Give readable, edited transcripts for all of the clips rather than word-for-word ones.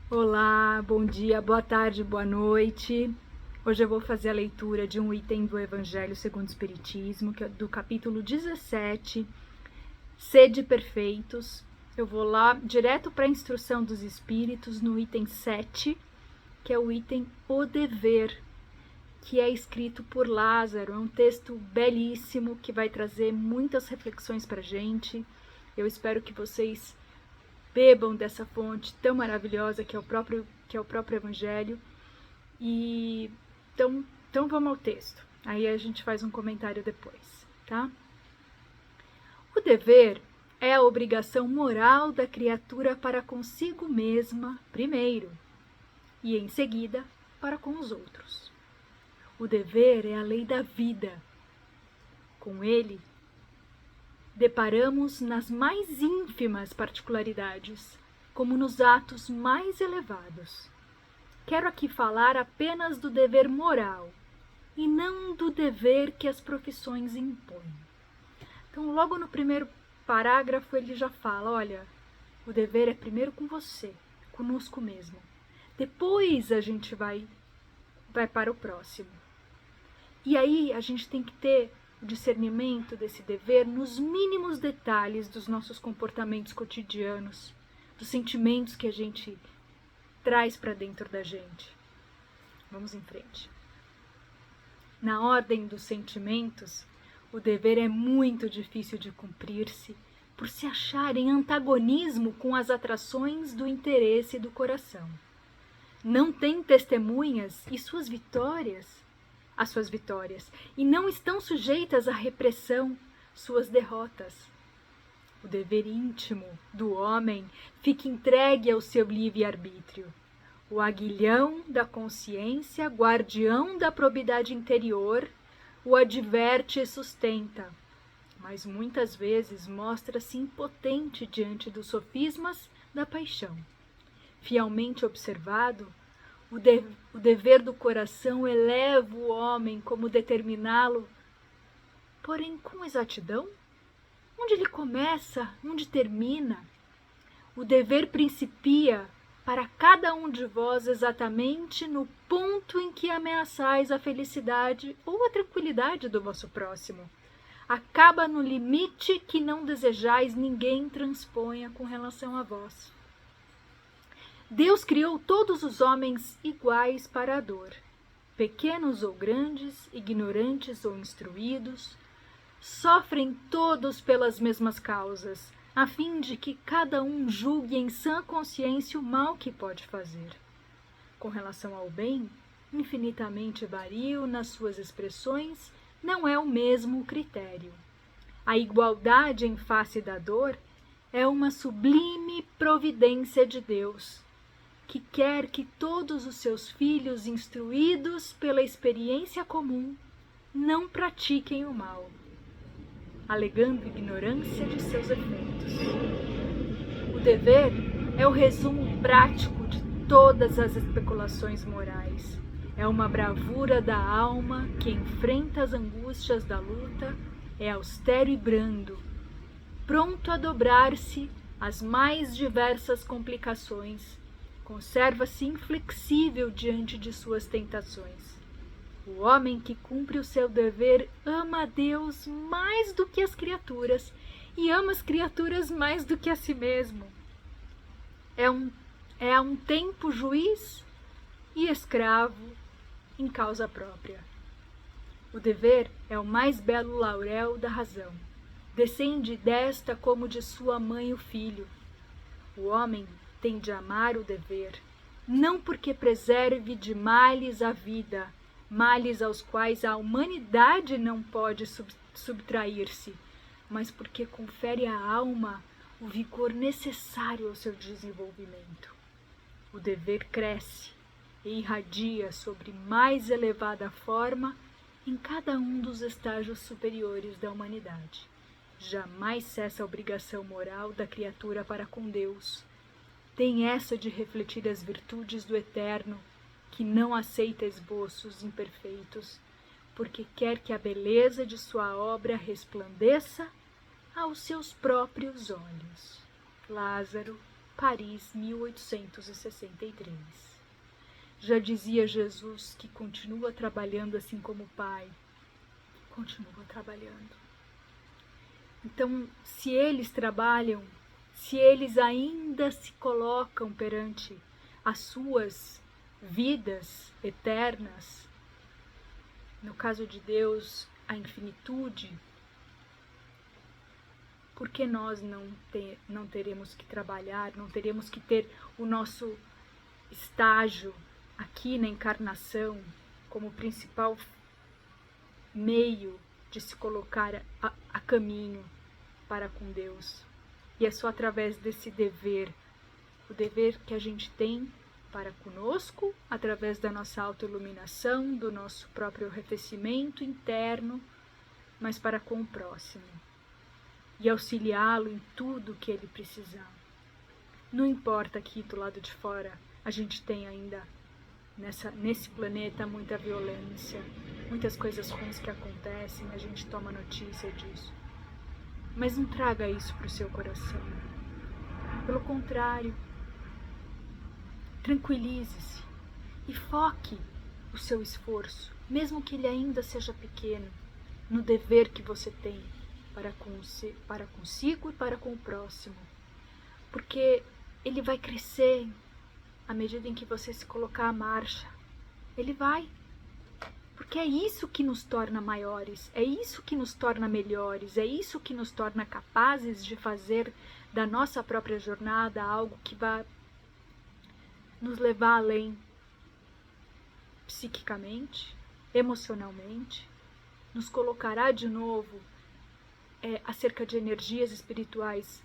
Olá, bom dia, boa tarde, boa noite. Hoje eu vou fazer a leitura de um item do Evangelho segundo o Espiritismo, que é do capítulo 17, Sede Perfeitos. Eu vou lá direto para a instrução dos Espíritos, no item 7, que é o item O Dever, que é escrito por Lázaro. É um texto belíssimo que vai trazer muitas reflexões para a gente. Eu espero que vocês bebam dessa fonte tão maravilhosa que é o próprio Evangelho. E então vamos ao texto. Aí a gente faz um comentário depois, tá? O dever é a obrigação moral da criatura para consigo mesma, primeiro, e em seguida para com os outros. O dever é a lei da vida. Com ele, deparamos nas mais ínfimas particularidades, como nos atos mais elevados. Quero aqui falar apenas do dever moral, e não do dever que as profissões impõem. Então, logo no primeiro parágrafo, ele já fala, olha, o dever é primeiro com você, conosco mesmo. Depois a gente vai para o próximo. E aí a gente tem que ter o discernimento desse dever nos mínimos detalhes dos nossos comportamentos cotidianos, dos sentimentos que a gente traz para dentro da gente. Vamos em frente. Na ordem dos sentimentos, o dever é muito difícil de cumprir-se por se achar em antagonismo com as atrações do interesse do coração. Não tem testemunhas e as suas vitórias, e não estão sujeitas à repressão suas derrotas. O dever íntimo do homem fica entregue ao seu livre-arbítrio. O aguilhão da consciência, guardião da probidade interior, o adverte e sustenta, mas muitas vezes mostra-se impotente diante dos sofismas da paixão. Fielmente observado, o dever do coração eleva o homem como determiná-lo, porém com exatidão? Onde ele começa, onde termina? O dever principia para cada um de vós exatamente no ponto em que ameaçais a felicidade ou a tranquilidade do vosso próximo. Acaba no limite que não desejais ninguém transponha com relação a vós. Deus criou todos os homens iguais para a dor, pequenos ou grandes, ignorantes ou instruídos, sofrem todos pelas mesmas causas, a fim de que cada um julgue em sã consciência o mal que pode fazer. Com relação ao bem, infinitamente vario nas suas expressões, não é o mesmo critério. A igualdade em face da dor é uma sublime providência de Deus, que quer que todos os seus filhos, instruídos pela experiência comum, não pratiquem o mal, alegando ignorância de seus efeitos. O dever é o resumo prático de todas as especulações morais. É uma bravura da alma que enfrenta as angústias da luta, é austero e brando, pronto a dobrar-se às mais diversas complicações, conserva-se inflexível diante de suas tentações. O homem que cumpre o seu dever ama a Deus mais do que as criaturas e ama as criaturas mais do que a si mesmo. É a um tempo juiz e escravo em causa própria. O dever é o mais belo laurel da razão. Descende desta como de sua mãe o filho. O homem tem de amar o dever, não porque preserve de males a vida, males aos quais a humanidade não pode subtrair-se, mas porque confere à alma o vigor necessário ao seu desenvolvimento. O dever cresce e irradia sobre mais elevada forma em cada um dos estágios superiores da humanidade. Jamais cessa a obrigação moral da criatura para com Deus. Tem essa de refletir as virtudes do Eterno, que não aceita esboços imperfeitos, porque quer que a beleza de sua obra resplandeça aos seus próprios olhos. Lázaro, Paris, 1863. Já dizia Jesus que continua trabalhando assim como o Pai. Continua trabalhando. Então, se eles trabalham, se eles ainda se colocam perante as suas vidas eternas, no caso de Deus, a infinitude, por que nós não teremos que trabalhar, não teremos que ter o nosso estágio aqui na encarnação como principal meio de se colocar a caminho para com Deus? E é só através desse dever, o dever que a gente tem para conosco, através da nossa autoiluminação, do nosso próprio arrefecimento interno, mas para com o próximo. E auxiliá-lo em tudo que ele precisar. Não importa que do lado de fora a gente tem ainda nesse planeta muita violência, muitas coisas ruins que acontecem, a gente toma notícia disso. Mas não traga isso para o seu coração. Pelo contrário, tranquilize-se e foque o seu esforço, mesmo que ele ainda seja pequeno, no dever que você tem para consigo e para com o próximo. Porque ele vai crescer à medida em que você se colocar à marcha. Ele vai. Porque é isso que nos torna maiores, é isso que nos torna melhores, é isso que nos torna capazes de fazer da nossa própria jornada algo que vai nos levar além, psiquicamente, emocionalmente, nos colocará de novo acerca de energias espirituais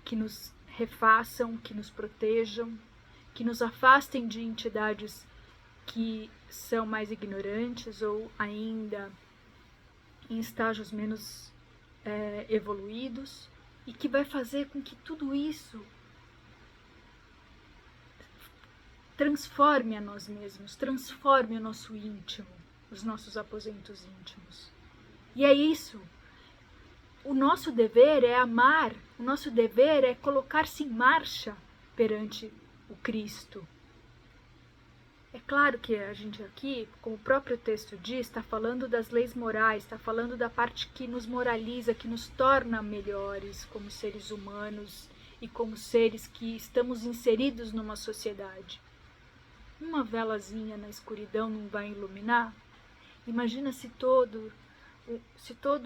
que nos refaçam, que nos protejam, que nos afastem de entidades que são mais ignorantes ou ainda em estágios menos evoluídos, e que vai fazer com que tudo isso transforme a nós mesmos, transforme o nosso íntimo, os nossos aposentos íntimos. E é isso. O nosso dever é amar, o nosso dever é colocar-se em marcha perante o Cristo. É claro que a gente aqui, como o próprio texto diz, está falando das leis morais, está falando da parte que nos moraliza, que nos torna melhores como seres humanos e como seres que estamos inseridos numa sociedade. Uma velazinha na escuridão não vai iluminar? Imagina se toda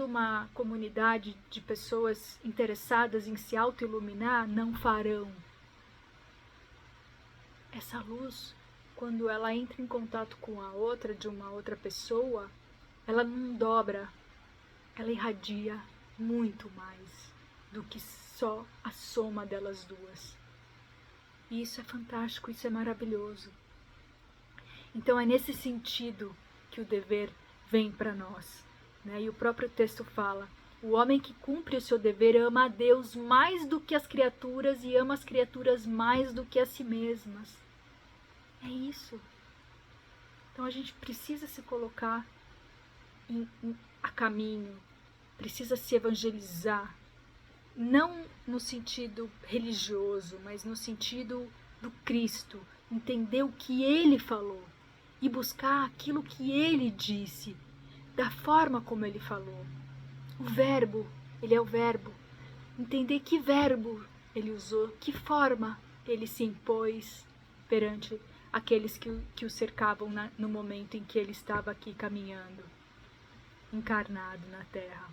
uma comunidade de pessoas interessadas em se auto-iluminar não farão. Essa luz, quando ela entra em contato com a outra, de uma outra pessoa, ela não dobra, ela irradia muito mais do que só a soma delas duas. E isso é fantástico, isso é maravilhoso. Então é nesse sentido que o dever vem para nós. E o próprio texto fala: o homem que cumpre o seu dever ama a Deus mais do que as criaturas e ama as criaturas mais do que a si mesmas. É isso. Então a gente precisa se colocar a caminho, precisa se evangelizar, não no sentido religioso, mas no sentido do Cristo, entender o que Ele falou e buscar aquilo que Ele disse, da forma como Ele falou. O verbo, Ele é o verbo. Entender que verbo Ele usou, que forma Ele se impôs perante aqueles que o cercavam no momento em que Ele estava aqui caminhando, encarnado na Terra.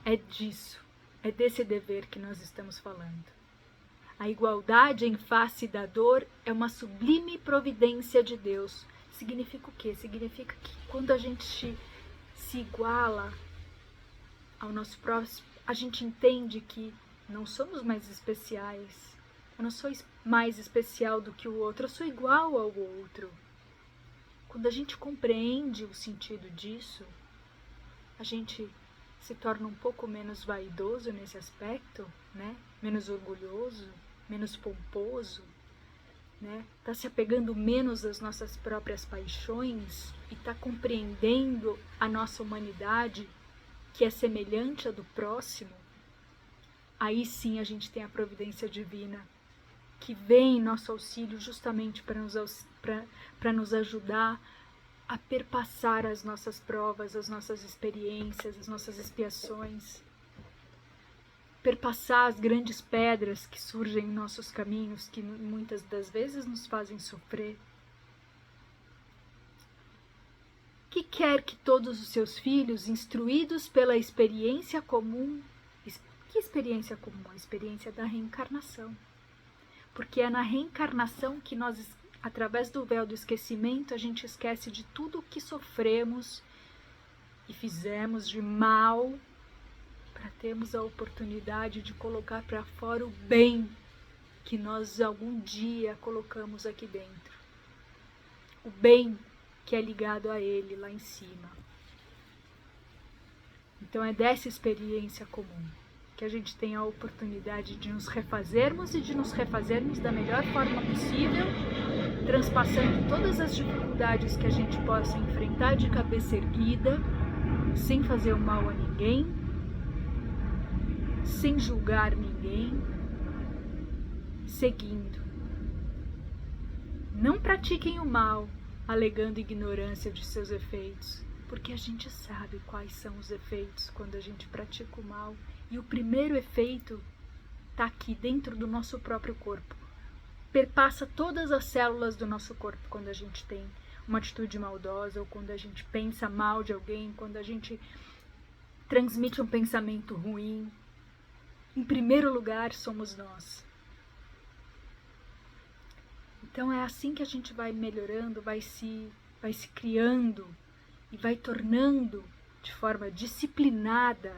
É disso, é desse dever que nós estamos falando. A igualdade em face da dor é uma sublime providência de Deus. Significa o quê? Significa que quando a gente se iguala ao nosso próximo, a gente entende que não somos mais especiais. Eu não sou mais especial do que o outro, eu sou igual ao outro. Quando a gente compreende o sentido disso, a gente se torna um pouco menos vaidoso nesse aspecto, menos orgulhoso, menos pomposo, tá se apegando menos às nossas próprias paixões e tá compreendendo a nossa humanidade, que é semelhante à do próximo, aí sim a gente tem a providência divina, que vem em nosso auxílio justamente para nos ajudar a perpassar as nossas provas, as nossas experiências, as nossas expiações, perpassar as grandes pedras que surgem em nossos caminhos, que muitas das vezes nos fazem sofrer. Que quer que todos os seus filhos, instruídos pela experiência comum, que experiência comum? A experiência da reencarnação. Porque é na reencarnação que nós, através do véu do esquecimento, a gente esquece de tudo o que sofremos e fizemos de mal, para termos a oportunidade de colocar para fora o bem que nós algum dia colocamos aqui dentro. O bem que é ligado a ele lá em cima. Então é dessa experiência comum que a gente tem a oportunidade de nos refazermos e de nos refazermos da melhor forma possível, transpassando todas as dificuldades que a gente possa enfrentar de cabeça erguida, sem fazer o mal a ninguém, sem julgar ninguém, seguindo. Não pratiquem o mal, alegando ignorância de seus efeitos, porque a gente sabe quais são os efeitos quando a gente pratica o mal. E o primeiro efeito está aqui dentro do nosso próprio corpo. Perpassa todas as células do nosso corpo quando a gente tem uma atitude maldosa, ou quando a gente pensa mal de alguém, quando a gente transmite um pensamento ruim. Em primeiro lugar, somos nós. Então é assim que a gente vai melhorando, vai se criando e vai tornando de forma disciplinada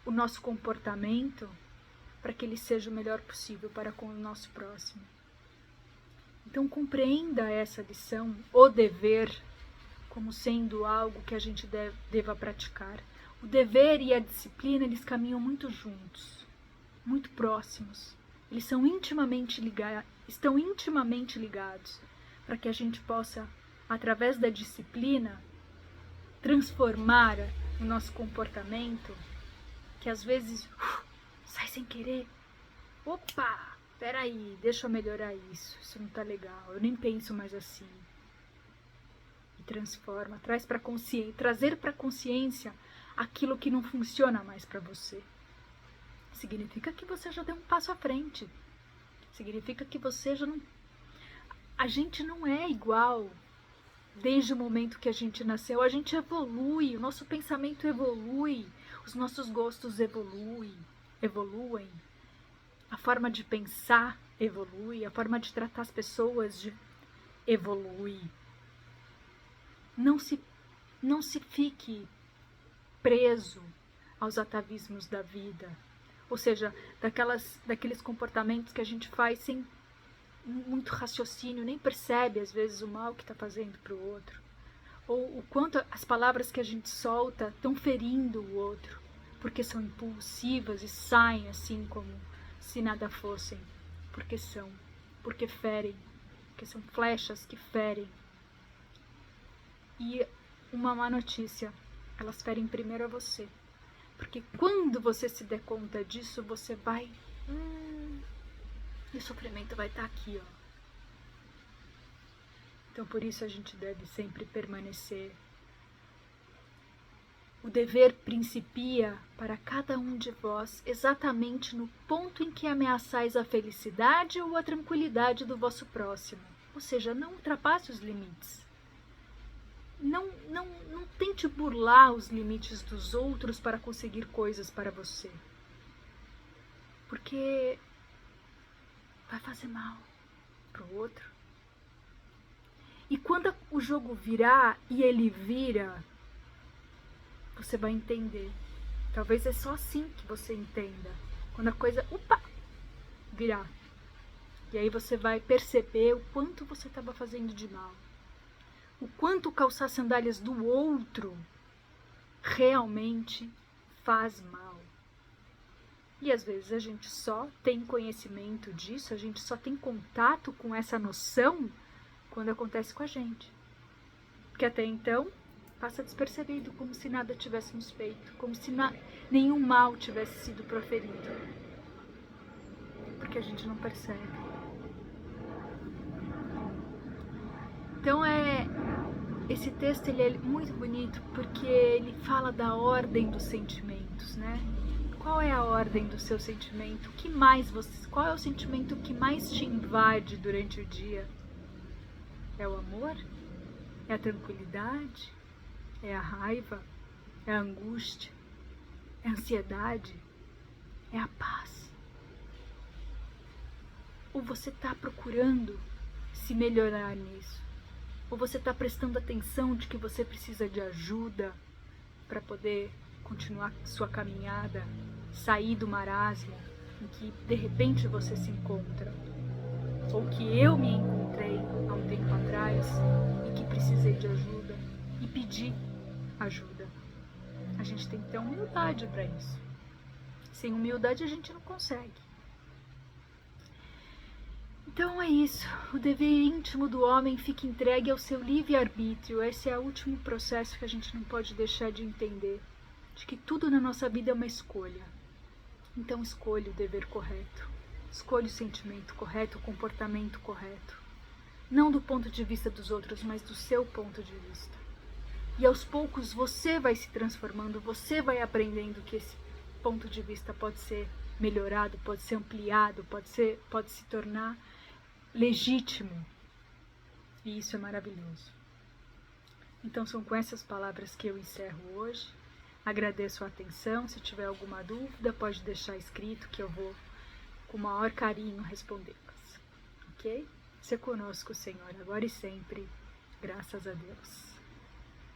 o nosso comportamento, para que ele seja o melhor possível para com o nosso próximo. Então compreenda essa lição, o dever, como sendo algo que a gente deva praticar. O dever e a disciplina, eles caminham muito juntos, muito próximos. Eles estão intimamente ligados, para que a gente possa, através da disciplina, transformar o nosso comportamento, que às vezes sai sem querer. Opa, peraí, deixa eu melhorar isso não tá legal, eu nem penso mais assim. E transforma, trazer para consciência aquilo que não funciona mais para você. Significa que você já deu um passo à frente. Significa que você já não... A gente não é igual desde o momento que a gente nasceu. A gente evolui, o nosso pensamento evolui, os nossos gostos evoluem. A forma de pensar evolui, a forma de tratar as pessoas evolui. Não se fique preso aos atavismos da vida. Ou seja, daqueles comportamentos que a gente faz sem muito raciocínio, nem percebe às vezes o mal que está fazendo para o outro. Ou o quanto as palavras que a gente solta estão ferindo o outro, porque são impulsivas e saem assim como se nada fossem. Porque ferem, porque são flechas que ferem. E uma má notícia, elas ferem primeiro a você. Porque quando você se der conta disso, você vai... e o sofrimento vai estar aqui, ó. Então por isso a gente deve sempre permanecer. O dever principia para cada um de vós exatamente no ponto em que ameaçais a felicidade ou a tranquilidade do vosso próximo. Ou seja, não ultrapasse os limites. Não tente burlar os limites dos outros para conseguir coisas para você. Porque vai fazer mal para o outro. E quando o jogo virar, e ele vira, você vai entender. Talvez é só assim que você entenda. Quando a coisa, virar. E aí você vai perceber o quanto você estava fazendo de mal. O quanto calçar sandálias do outro realmente faz mal. E às vezes a gente só tem conhecimento disso, a gente só tem contato com essa noção quando acontece com a gente. Porque até então, passa despercebido, como se nada tivéssemos feito, como se nenhum mal tivesse sido proferido, porque a gente não percebe. Então esse texto ele é muito bonito porque ele fala da ordem dos sentimentos, né? Qual é a ordem do seu sentimento? Qual é o sentimento que mais te invade durante o dia? É o amor? É a tranquilidade? É a raiva? É a angústia? É a ansiedade? É a paz? Ou você está procurando se melhorar nisso? Ou você está prestando atenção de que você precisa de ajuda para poder continuar sua caminhada, sair do marasmo em que de repente você se encontra? Ou que eu me encontrei há um tempo atrás e que precisei de ajuda e pedi ajuda. A gente tem que ter humildade para isso. Sem humildade a gente não consegue. Então é isso, o dever íntimo do homem fica entregue ao seu livre-arbítrio. Esse é o último processo que a gente não pode deixar de entender, de que tudo na nossa vida é uma escolha. Então escolha o dever correto, escolha o sentimento correto, o comportamento correto. Não do ponto de vista dos outros, mas do seu ponto de vista. E aos poucos você vai se transformando, você vai aprendendo que esse ponto de vista pode ser melhorado, pode ser ampliado, pode se tornar legítimo. E isso é maravilhoso. Então são com essas palavras que eu encerro hoje. Agradeço a atenção. Se tiver alguma dúvida, pode deixar escrito que eu vou com o maior carinho respondê-las. Ok? Se conosco, Senhor, agora e sempre. Graças a Deus.